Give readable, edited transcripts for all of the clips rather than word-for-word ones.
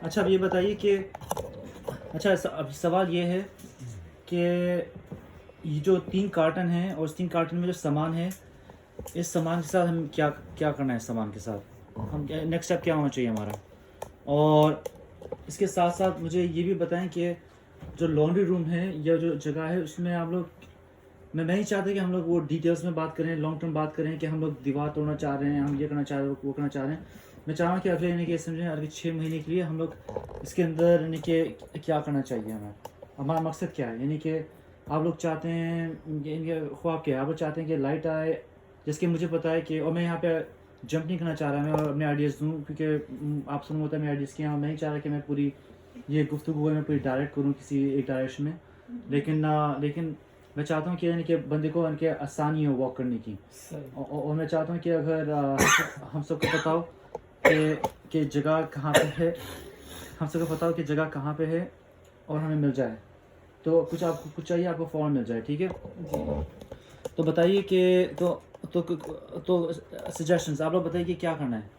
अच्छा अब ये बताइए कि अच्छा अब सवाल ये है कि ये जो 3 कार्टन हैं और उस 3 कार्टन में जो सामान है, इस सामान के साथ हम क्या क्या करना है इस सामान के साथ? हम क्या नेक्स्ट स्टेप क्या होना चाहिए हमारा? और इसके साथ-साथ मुझे ये भी बताएँ कि जो लॉन्ड्री रूम है या जो जगह है उसमें आप लोग मैं नहीं चाहता कि हम लोग वो डिटेल्स में बात करें, लॉन्ग टर्म बात करें कि हम लोग दीवार तोड़ना चाह रहे हैं, हम ये करना चाह रहे हैं, वो करना चाह रहे हैं। मैं चाह रहा हूँ कि अगले यानी कि समझें अगले 6 महीने के लिए हम लोग इसके अंदर यानी कि क्या करना चाहिए हमें? हमारा मकसद क्या है? यानी कि आप लोग चाहते हैं ये ख्वाब क्या है? आप लोग चाहते हैं कि लाइट आए, जिसके मुझे पता है कि और मैं यहाँ पे जंप नहीं करना चाह रहा, मैं अपने आइडियाज़ दूँ क्योंकि आप सबको होता है मेरे आइडियाज़ क्या हैं, मैं नहीं चाह रहा कि मैं पूरी ये गुफ्तगू मैं पूरी डायरेक्ट करूँ किसी एक डायरेक्शन में। लेकिन मैं चाहता हूँ कि यानी कि बंदे को यानी कि आसानी हो वॉक करने की। सही। और मैं चाहता हूँ कि अगर हम सबको पता हो कि जगह कहाँ पे है, हम सबको पता हो कि जगह कहाँ पे है और हमें मिल जाए। तो आपको कुछ चाहिए आपको फ़ौरन मिल जाए, ठीक है? जी। तो बताइए कि तो सजेशंस आप लोग बताइए कि क्या करना है?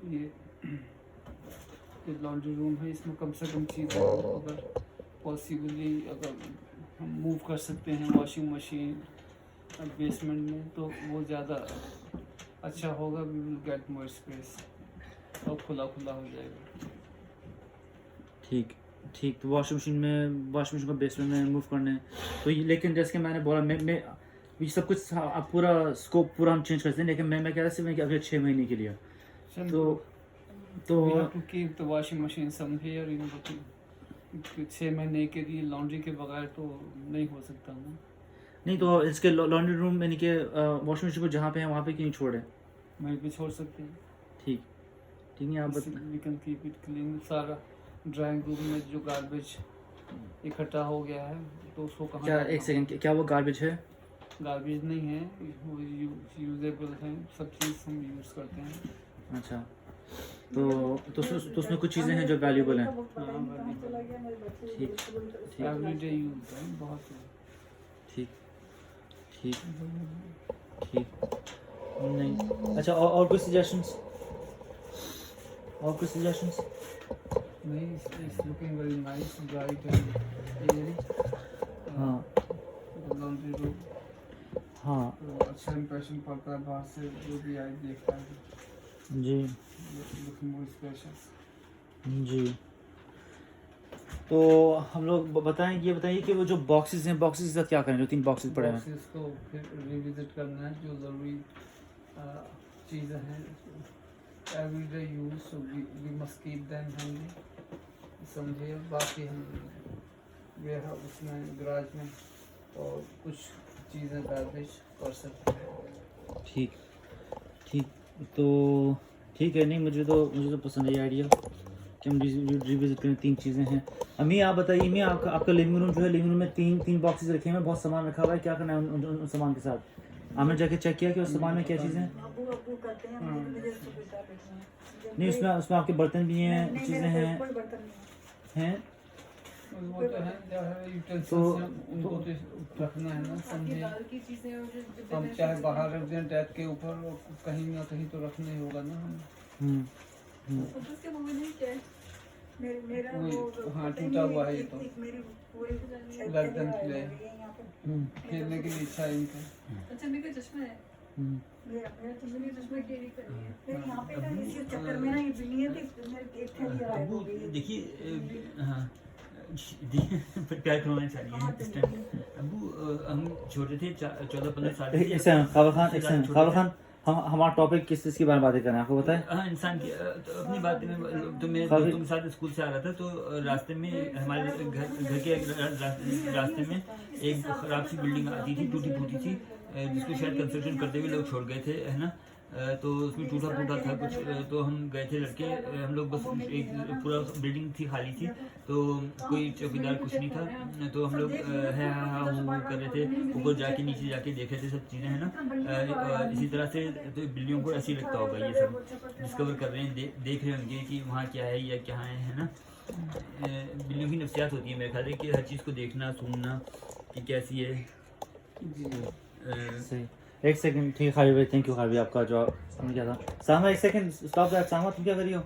ये लॉन्ड्री रूम है, इसमें कम से कम चीज़ें अगर पॉसिबली अगर हम मूव कर सकते हैं वॉशिंग मशीन बेसमेंट में तो वो ज़्यादा अच्छा होगा। We will get more space और खुला खुला हो जाएगा। ठीक ठीक। तो वॉशिंग मशीन को बेसमेंट में मूव करने हैं। तो ये लेकिन जैसे कि मैंने बोला मैं ये सब कुछ आप पूरा स्कोप पूरा हम चेंज करते हैं, लेकिन मैं कह रहा सिर्फ कि अगले 6 महीने के लिए। तो तो we have to keep the washing machine somewhere in 6 महीने के लिए लॉन्ड्री के बगैर तो नहीं हो सकता ना। नहीं तो इसके लॉन्ड्री रूम यानी कि वॉशिंग मशीन को जहाँ पे है वहाँ पे क्यों नहीं छोड़े? वहीं पे छोड़ सकते हैं। ठीक ठीक है। आप बता we can keep it clean. सारा ड्राइंग रूम में जो गार्बेज इकट्ठा हो गया है तो उसको कहाँ क्या डालना एक सेकंड, क्या वो गार्बेज है? गार्बेज नहीं है, वो यूजेबल है, सब चीज़ हम यूज़ करते हैं। अच्छा तो उसमें कुछ चीज़ें हैं जो वैल्यूबल हैं। ठीक ठीक एवरीडे यूज है बहुत। ठीक ठीक ठीक। नहीं अच्छा और कुछ सजेशंस? और कुछ सजेशंस? नहीं, it's looking very nice, bright and Airy. हाँ लॉन्ड्री रूम हाँ तो अच्छा इंप्रेशन पड़ता है बाहर से, जो भी आई देखता है। जी लुकिंग मोर स्पेशियस। जी। तो हम लोग बताएं, ये बताइए कि वो जो बॉक्सेस हैं, बॉक्सेस के साथ क्या करें जो 3 बॉक्सेस पड़े हैं? बॉक्सेस को फिर रिविजिट करना है, जो ज़रूरी चीज़ें हैं everyday use, so we must keep them handy समझिए। बाकी हम वेयरहाउस में गैराज में और कुछ चीज़ें गार्बेज कर सकते हैं। ठीक ठीक। तो ठीक है। नहीं मुझे तो पसंद है ये आइडिया कि हम रिविजिट करें। 3 चीज़ें हैं। अम्मी आप बताइए, अम्मी आपका लिविंग रूम जो है, लिविंग रूम में तीन बॉक्सेस रखे हैं, बहुत सामान रखा हुआ है, क्या करना है उन सामान के साथ? आपने जाके चेक किया कि उस सामान में क्या चीज़ें हैं? नहीं उसमें आपके बर्तन भी हैं, चीज़ें हैं वो तो है, जो है यूटेंसिल्स तो हैं, उनको तो रखना है ना समझिए। हम चाहे बाहर रख दें डेस्क के ऊपर और कहीं ना कहीं तो रखना ही होगा ना हम। हम्म। हाँ टूटा हुआ है ये तो, लेट देम प्ले, खेलने की इच्छा है इनका। अच्छा मेरे का चश्मा है। मेरा चश्मा कैरी कर रही है। फिर यहाँ पे ना इसी चक्कर में ना ये बिल्लियाँ थी, मेरे एक थैली गायब हो गई है। देखिए हाँ प्यार करवाना चाहिए इस टाइम। अबू हम छोटे थे 14-15 साल के। एक सेकंड खबर खान हमारा टॉपिक किस चीज़ के बारे में बातें कर रहे हैं आपको बताएं? हाँ इंसान की तो अपनी बात में तो मैं दोस्तों के साथ स्कूल से आ रहा था तो रास्ते में हमारे घर के रास्ते में एक ख़राब सी बिल्डिंग आती थी, टूटी फूटी सी, जिसको शायद कंस्ट्रक्शन करते हुए लोग छोड़ गए थे, है ना। तो उसमें टूटा फूटा था कुछ। तो हम गए थे लड़के, हम लोग बस एक पूरा बिल्डिंग थी खाली थी, तो कोई चौकीदार कुछ नहीं था, तो हम लोग है हाँ कर रहे थे, ऊपर जाके नीचे जाके देख रहे थे सब चीज़ें, है ना। इसी तरह से तो बिल्लियों को ऐसे ही लगता होगा, ये सब डिस्कवर कर रहे हैं, देख रहे होंगे कि वहाँ क्या है या क्या है ना। बिल्लियों की नफ्सियात होती है मेरे ख्याल है कि हर चीज़ को देखना सुनना कि कैसी है। सही। एक सेकंड, ठीक है खाली भाई, थैंक यू खाली भाई, आपका जवाब समझ गया था। सामा एक सेकंड स्टॉप दैट, सामा तुम क्या कर रही हो?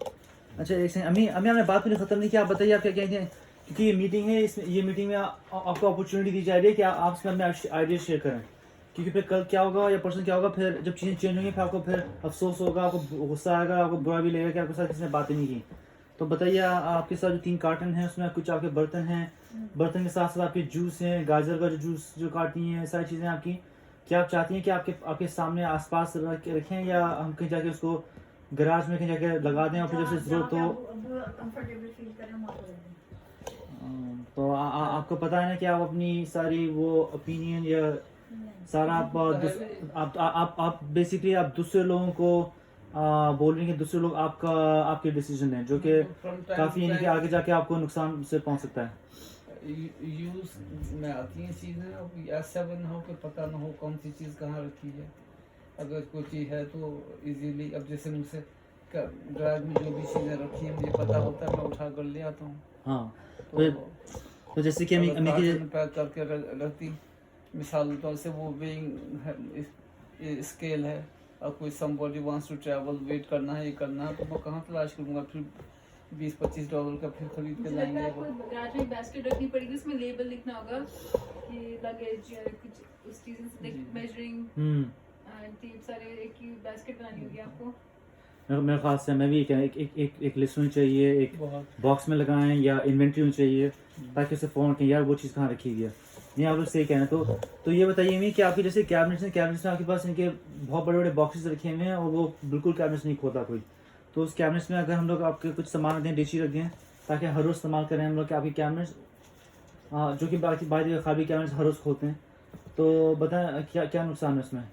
अच्छा एक सेकंड, अम्मी अम्मी हमने बात पूरी खत्म नहीं किया, आप बताइए आप क्या कहते हैं, क्योंकि ये मीटिंग है, इस ये मीटिंग में आपको अपॉर्चुनिटी दी जा रही है कि आप इसमें अपने आइडिया शेयर करें, क्योंकि फिर कल क्या होगा या परसों क्या होगा, फिर जब चीज़ें चेंज होंगी फिर आपको फिर अफसोस होगा, आपको गुस्सा आएगा, आपको बुरा भी लगेगा कि आपके साथ किसी ने बातें नहीं की। तो बताइए आपके साथ जो 3 कार्टन हैं उसमें कुछ आपके बर्तन हैं, बर्तन के साथ साथ आपके जूस हैं, गाजर का जो जूस जो काटती हैं, सारी चीज़ें आपकी, क्या आप चाहती हैं कि आपके सामने आसपास रखें या हम कहीं जाके उसको गराज में कहीं जाके लगा दें और फिर जैसे ज़रूरत हो? कंफर्टेबल फील करें वहाँ पर रख दें। तो आपको पता है ना कि आप अपनी सारी वो ओपिनियन या सारा आप बेसिकली आप दूसरे लोगों को बोल रही हैं कि दूसरे लोग आपके डिसीजन हैं जो कि काफ़ी यानी कि आगे जाके आपको नुकसान से पहुंच सकता है। यूज में आती हैं चीज़ें, अब ऐसा भी ना हो कि पता ना हो कौन सी चीज़ कहाँ रखी है। अगर कोई चीज़ है तो इजीली, अब जैसे मुझसे ड्राइव में जो भी चीज़ें रखी हैं मुझे पता होता है, मैं उठा कर ले आता हूँ। हाँ तो जैसे कि अम्मी की पैक करके रखती, मिसाल तौर से वो वेइंग स्केल है, और कोई somebody wants to travel, wait करना है, ये करना है, तो मैं कहाँ तलाश करूँगा, फिर $20-25 का फिर खरीद के मुझे लगता लाएंगे है वो। आपको गैराज में बास्केट रखनी पड़ेगी, उसमें लेबल लिखना होगा कि लगेज या कुछ उस चीज़ से मेजरिंग टेप सारे एक ही बास्केट बनानी होगी आपको। मेरे ख्याल से मैं भी एक लिस्ट होनी चाहिए, एक बॉक्स में लगाएं या इन्वेंट्री होनी चाहिए ताकि उसे फ़ोन करें यार वो चीज़ कहाँ रखी गई है। नहीं आप लोग सही कह रहे हैं। तो ये बताइए मैं कि आपकी जैसे कैबिनेट्स में आपके पास इनके बहुत बड़े बड़े बॉक्सेस रखे हुए हैं और वो बिल्कुल कैबिनेट्स नहीं खोता कोई, तो उस कैबिनेट्स में अगर हम लोग आपके कुछ सामान रख दें, डिशी रख दें ताकि हर रोज़ इस्तेमाल करें हम लोग कि आपके कैबिनेट्स जो कि बाकी खाली कैबिनेट्स हर रोज़ खोते हैं, तो बताएं क्या क्या नुकसान है उसमें?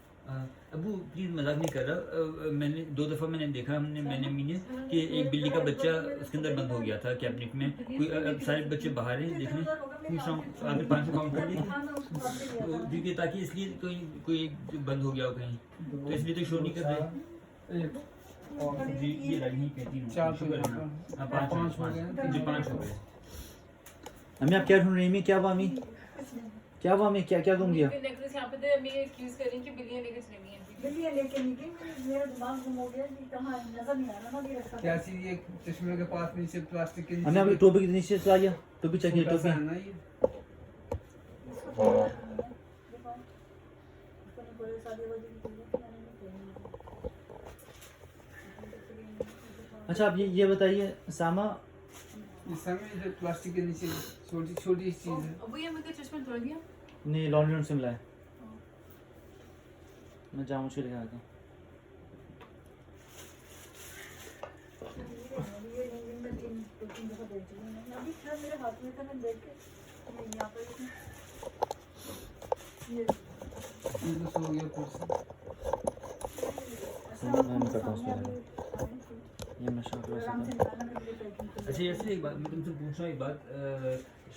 अबू प्लीज़ मजाक नहीं कर रहा। मैंने 2 दफ़ा मैंने देखा, मैंने कि एक बिल्ली का बच्चा उसके अंदर बंद हो गया था कैबिनेट में। कोई सारे बच्चे बाहर हैं देखने, पूछ रहा हूँ आपने 500 काउंट कर लिए तो क्योंकि ताकि इसलिए कोई एक बंद हो गया हो कहीं, तो इसलिए तो शो नहीं कर रहे। जी ये नहीं कहती हूँ, 4 शुगर है ना। 5 हो गए जी, 5 हो गए। अम्मी आप क्या ढूंढ रही हैं? क्या हुआ अम्मी? क्या हुआ अम्मी? क्या दूंगी आप? नेकलेस यहाँ पे थे, अम्मी एक्यूज कर रही हैं कि बिल्लियाँ लेके चलेंगी हैं। बिल्ली लेके निकली, मेरा दिमाग गुम हो गया कि कहाँ नजर नहीं आ रहा ना, भी रखा क्या चीज़ ये चश्मे के पास नीचे प्लास्टिक के अम्मी आपकी टोपी के नीचे से आइए, टोपी चाहिए छोटा सा टोपी। है ना ये। अच्छा आप ये बताइए सामा, इस समय जो प्लास्टिक के नीचे छोटी छोटी चीज़ है। अब ये मुझे चश्मा तोड़ दिया। नहीं लॉन्ड्री रूम से मिला है, मैं जाऊँ से लेकर आता हूँ। मेरे हाथ में था, मैं देख के यहाँ पर ये तो सो गया कुर्सी। मैं करता हूँ ये मैं शॉट कर सकता हूँ। अच्छा ऐसे एक बात मैं तुमसे पूछ रहा हूँ, एक बात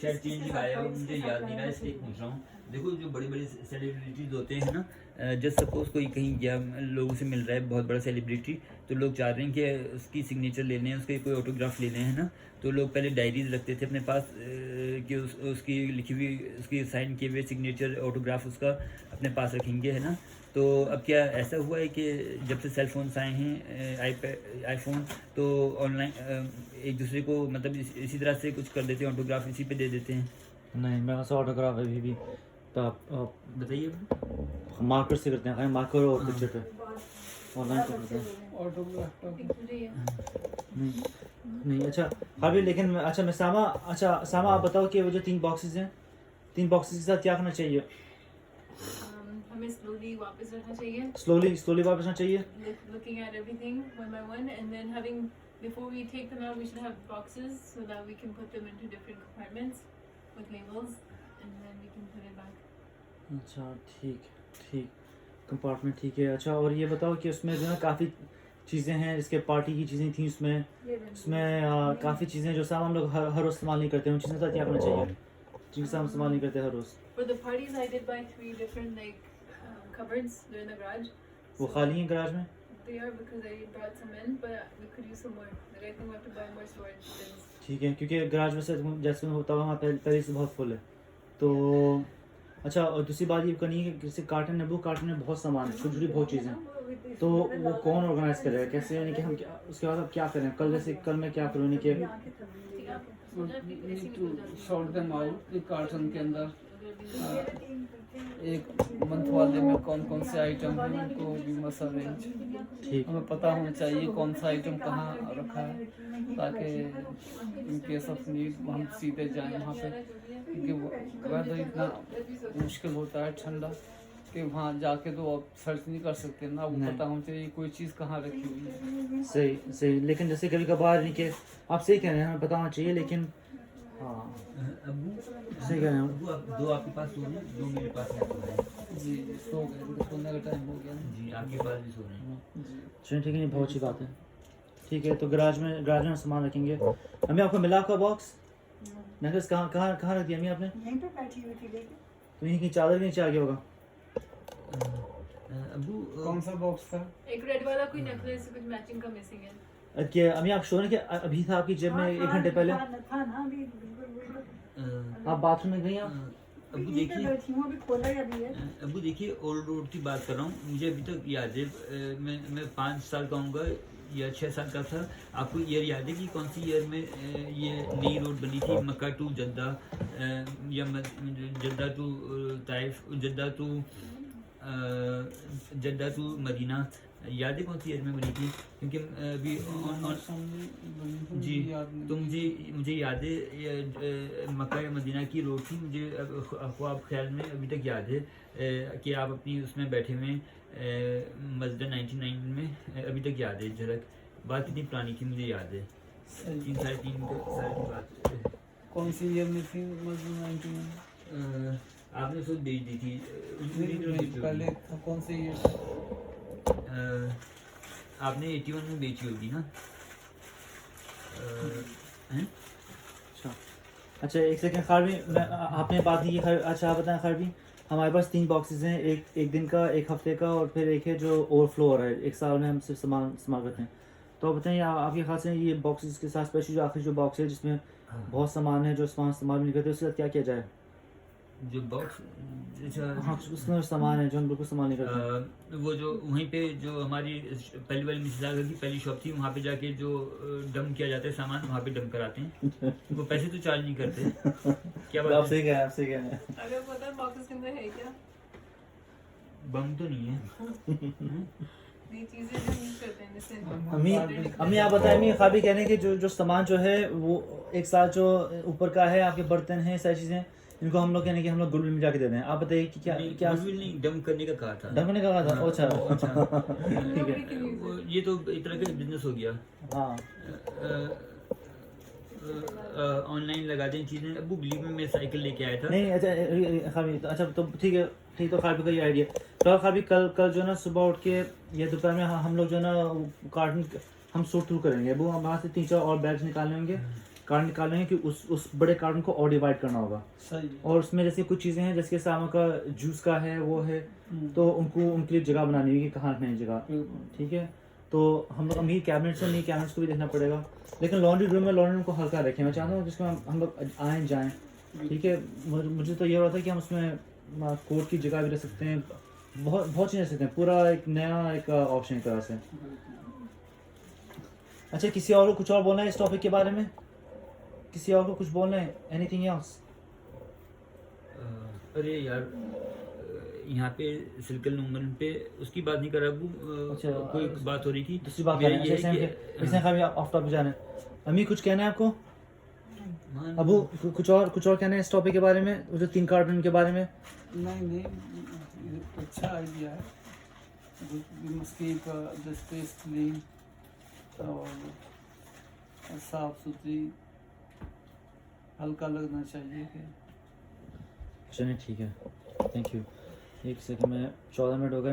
शायद चेंज आया हो मुझे याद नहीं रहा इसलिए पूछ रहा हूँ। देखो जो बड़े बड़े सेलिब्रिटीज़ होते हैं ना, जस्ट सपोज कोई कहीं गया लोगों से मिल रहा है बहुत बड़ा सेलिब्रिटी, तो लोग चाह रहे हैं कि उसकी सिग्नेचर लेने हैं, उसके कोई ऑटोग्राफ लेने हैं ना, तो लोग पहले डायरीज रखते थे अपने पास कि उसकी लिखी हुई उसकी साइन किए हुए सिग्नेचर ऑटोग्राफ उसका अपने पास रखेंगे, है ना। तो अब क्या ऐसा हुआ है कि जब से सेल फोन्स आए हैं आईफोन, तो ऑनलाइन एक दूसरे को मतलब इसी तरह से कुछ कर देते हैं, ऑटोग्राफ इसी पे दे देते हैं? नहीं मेरे पास ऑटोग्राफ अभी भी, तो आप बताइए। मार्कर से करते हैं, मार्कर और पिक्चर पे ऑनलाइन करते हैं। ऑटोग्राफ नहीं अच्छा हावी, लेकिन अच्छा मैं सामा, अच्छा सामा आप बताओ कि वो जो 3 बॉक्सेस हैं, 3 बॉक्सेस के साथ क्या करना चाहिए? हमें स्लोली वापस रखना चाहिए, स्लोली वापस आना चाहिए। looking at everything one by one, and then having, before we take them out, we should have boxes so that we can put them into different compartments with labels, and then we can put it back. अच्छा ठीक compartment ठीक है। अच्छा और ये बताओ कि उसमें जो है काफ़ी चीज़ें हैं, इसके पार्टी की चीज़ें थी उसमें काफ़ी चीज़ें जो सामान हम लोग हर रोज़ इस्तेमाल नहीं करते हैं, उन चीज़ों का क्या करना चाहिए जिनसे हम इस्तेमाल नहीं करते हर रोज़? For the parties, I did buy 3 different cupboards. They're in the garage. वो खाली हैं गराज में? They are because I brought some in, but we could use some more. Like I think we have to buy more storage bins. ठीक है, क्योंकि garage में से जैसे होता हुआ वहाँ पहले से बहुत फुल है, तो अच्छा, और दूसरी बात ये करनी है कि जैसे कार्टन है, वो कार्टन में बहुत सामान है, छोटी छोटी बहुत चीज़ें, तो वो कौन ऑर्गेनाइज करेगा, कैसे, यानी कि हम क्या उसके बाद अब क्या करें, कल जैसे कल मैं क्या करूँ, यानी कि need to sort them out. एक कार्टन के अंदर एक मंथ वाले में कौन कौन से आइटम हैं उनको वी मस्ट अरेंज। ठीक। हमें पता होना चाहिए कौन सा आइटम कहाँ रखा है, ताकि इन केस ऑफ नीड हम सीधे जाएं वहाँ पे, क्योंकि वेदर इतना मुश्किल होता है ठंडा कि वहाँ जाके तो आप सर्च नहीं कर सकते ना, वो नहीं। पता होना चाहिए कोई चीज़ कहाँ रखी हुई है। सही सही, लेकिन जैसे कभी कभार यानी कि आप सही कह रहे हैं, हमें पता होना चाहिए, लेकिन हाँ अबू सही कह रहे हैं। अबू, आप दो आपके पास सो रहे हैं, दो मेरे पास है, सो रहे हैं। जी सो गए, उनको सोने का टाइम हो गया ना। जी आपके पास भी सो रहे हैं। जी चलिए ठीक है, ये बहुत अच्छी बात है। ठीक है, तो गराज में हम सामान रखेंगे। अम्मी आपको मिला आपका बॉक्स नेकलेस कहाँ कहाँ कहाँ रख दिया अम्मी आपने? यहीं पे बैठी हुई थी लेके। तो यहीं की चादर के नीचे आ गया होगा। अबू कौन सा बॉक्स था? एक रेड वाला कोई नेकलेस कुछ मैचिंग का मिसिंग है। क्या अम्मी आप शोर कि अभी था आपकी जेब में 1 घंटे पहले? था ना अभी बिल्कुल आप बाथरूम में गई आप? अबू यहीं पे देखिए, बैठी हूँ, अभी खोला ही अभी है। अबू देखिए, ओल्ड रोड की बात कर रहा हूँ, मुझे अभी तक याद है। मैं 5 साल का होऊंगा या 6 साल का था। आपको ईयर याद है कि कौन सी ईयर में ये नई रोड बनी थी, मक्का टू जद्दा, या Jeddah to Taif, Jeddah to Medina, याद है कौन सी ईयर में बनी थी? क्योंकि अभी जी, तो मुझे याद है मक्का या मदीना की रोड थी। मुझे ख्वाब ख्याल में अभी तक याद है कि आप अपनी उसमें बैठे हुए मस्जिद 99 में, अभी तक याद है झलक। बात कितनी पुरानी थी मुझे याद है, 3 साढ़े 3 साल की बात। कौन सी ईयर में थी मस्जिद 99? आपने उसको बेच दी थी पहले कौन सी ईयर? आपने 81 में बेची होगी ना? हैं? अच्छा एक सेकंड खारवी, आपने बात नहीं की। अच्छा आप बताएं खारवी, हमारे पास 3 बॉक्सेस हैं, एक दिन का, एक हफ्ते का, और फिर एक है जो ओवरफ्लो हो रहा है। एक साल में हम सिर्फ सामान इस्तेमाल करते हैं। तो बताइए आपके ख्याल से ये बॉक्सेस के साथ स्पेशली जो आखिरी जो बॉक्स है जिसमें बहुत सामान है, जो सामान इस्तेमाल नहीं करते, उसके साथ क्या किया जाए? जो बॉक्स, हाँ उसमें सामान है जो हम बिल्कुल इस्तेमाल नहीं करते। वो जो वहीं पे जो हमारी पहली वाली मिसाल की पहली शॉप थी, वहाँ पे जाके जो डंप किया जाता है सामान, वहाँ पे डंप कराते हैं। वो पैसे तो चार्ज नहीं करते। क्या बात आप है? सही कह रहे हैं, आप सही कह रहे हैं। अगर पता है बॉक्सेस के अंदर है क्या? बम तो नहीं है। ये चीजें जो यूज करते हैं जैसे अम्मी आप बताएं, अम्मी खाबी कहने के जो सामान जो है वो एक साल जो ऊपर का है, आपके बर्तन हैं, सारी चीज़ें, इनको हम लोग कहने कि हम लोग गुडविल में जाके दे दें। आप बताइए कि क्या क्या गुडविल नहीं, डंप करने का कहा था। डंप करने का था? अच्छा अच्छा। ठीक है। ये तो एक तरह का बिजनेस हो गया। हाँ ऑनलाइन लगा दें चीज़ें। अबू बिलीव में मैं साइकिल लेके आया था। नहीं अच्छा खाबी, अच्छा तो ठीक है, ठीक। तो खाबी का ये आइडिया, तो खाबी कल जो ना सुबह उठ के या दोपहर में हम लोग जो ना कार्टन हम सूट थ्रू करेंगे। वो हम वहाँ से 3-4 और बैग्स निकालने होंगे, कार्ड निकालने होंगे कि उस बड़े कार्टन को और डिवाइड करना होगा। सही। और उसमें जैसे कुछ चीज़ें हैं, जैसे सामा का जूस का है वो है, तो उनके लिए जगह बनानी होगी, कहाँ रखने की जगह। ठीक है, तो हम लोग अमीर कैबिनेट्स और नहीं कैबिनेट्स को भी देखना पड़ेगा। लेकिन लॉन्ड्री रूम को हल्का रखें। मैं चाहता हूँ जिसमें हम लोग आएँ जाएँ। ठीक है, मुझे तो ये हो रहा था कि हम उसमें कोट की जगह भी रख सकते हैं, बहुत चीज़ें रख सकते हैं। पूरा एक नया एक ऑप्शन की तरह से। अच्छा किसी और को कुछ और बोलना है इस टॉपिक के बारे में? किसी और को कुछ बोलना है? Anything else? अरे यार, यहाँ पे सिल्कल नूमन पे उसकी बात नहीं कर रहा अबू। अच्छा, कोई बात हो रही थी, दूसरी बात कर रहे हैं। इसने कहा ऑफ टॉपिक जाना है। अम्मी कुछ कहना है आपको? अबू कुछ और कहना है इस टॉपिक के बारे में, वो जो 3 कार्टून के बारे में? नहीं अच्छा आइडिया है। We must keep the space clean और साफ सुथरी, हल्का लगना चाहिए। चलिए ठीक है, थैंक यू। एक सेकंड में 14 मिनट हो गए।